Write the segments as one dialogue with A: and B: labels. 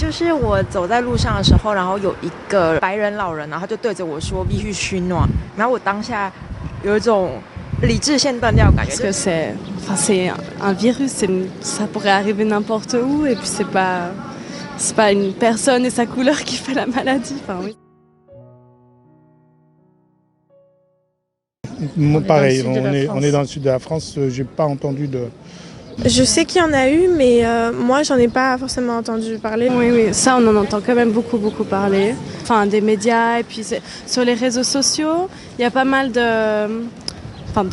A: 就是我走在路上的时候，然后有一个白人老人，然后他就对着我说必须取暖，然后我当下有一种理智线断掉的感觉。
B: Parce que c'est un virus, ça pourrait arriver n'importe où, et puis c'est pas une personne et sa couleur qui fait la maladie. Enfin, oui.
C: Pareil, on est dans le sud de la France, j'ai pas entendu de...
D: Je sais qu'il y en a eu, mais moi, j'en ai pas forcément entendu parler.
B: Oui, ça, on en entend quand même beaucoup parler. Enfin, des médias, et puis sur les réseaux sociaux, il y a pas mal de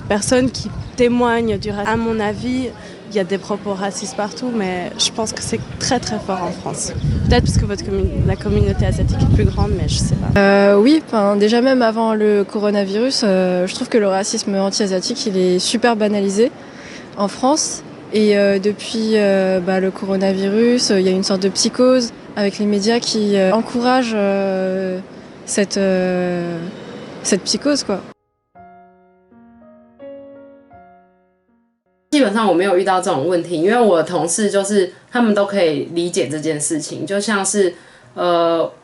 B: personnes qui témoignent du racisme. À mon avis, il y a des propos racistes partout, mais je pense que c'est très fort en France. Peut-être parce que la communauté asiatique est plus grande, mais je sais pas.
E: Oui, déjà même avant le coronavirus, je trouve que le racisme anti-asiatique, il est super banalisé en France. Et depuis le coronavirus, il y a une sorte de psychose avec les médias qui encouragent cette psychose, quoi.
F: 基本上我没有遇到这种问题，因为我的同事就是他们都可以理解这件事情，就像是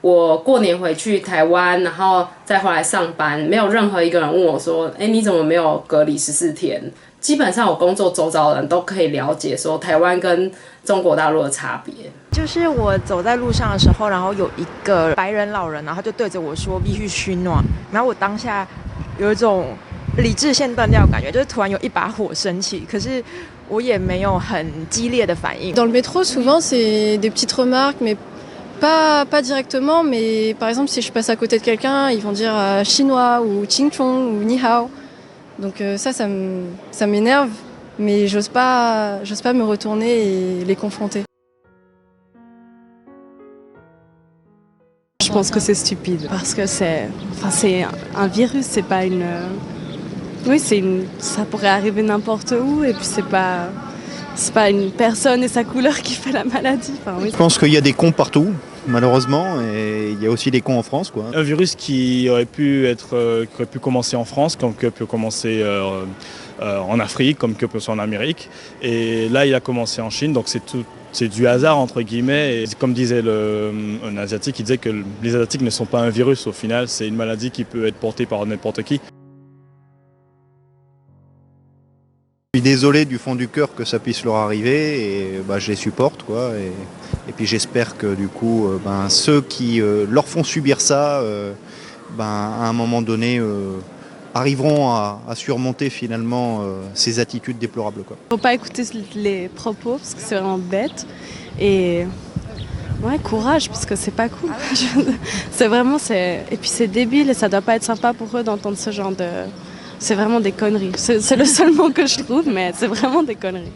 F: 我过年回去台湾，然后再回来上班，没有任何一个人问我说，你怎么没有隔离14天？基本上我工作周遭的人都可以了解说台湾跟中国大陆的差别。
A: 就是我走在路上的时候，然后有一个白人老人，然后他就对着我说必须取暖，然后我当下有一种理智线断掉的感觉，就是突然有一把火升起，可是我也没有很激烈的反应。
E: Dans le métro, souvent, c'est des petites remarques, mais pas directement, mais par exemple, si je passe à côté de quelqu'un, ils vont dire chinois ou ching chong ou ni hao. Donc ça m'énerve, mais j'ose pas me retourner et les confronter.
B: Je pense que c'est stupide, parce que c'est un virus, c'est pas une... Oui, ça pourrait arriver n'importe où, et puis c'est pas une personne et sa couleur qui fait la maladie. Enfin, oui.
G: Je pense qu'il y a des cons partout, malheureusement, et il y a aussi des cons en France, quoi.
H: Un virus qui aurait pu commencer en France, comme qui peut commencer en Afrique, comme qui peut commencer en Amérique. Et là, il a commencé en Chine, donc c'est du hasard, entre guillemets. Et comme disait un Asiatique, il disait que les Asiatiques ne sont pas un virus, au final, c'est une maladie qui peut être portée par n'importe qui.
G: Je suis désolé du fond du cœur que ça puisse leur arriver, et je les supporte, quoi. Et puis j'espère que du coup, ceux qui leur font subir ça, à un moment donné, arriveront à surmonter finalement ces attitudes déplorables, quoi.
B: Faut pas écouter les propos parce que c'est vraiment bête, et ouais, courage parce que c'est pas cool. Et puis c'est débile et ça doit pas être sympa pour eux d'entendre ce genre de... C'est vraiment des conneries. C'est le seul mot que je trouve, mais c'est vraiment des conneries.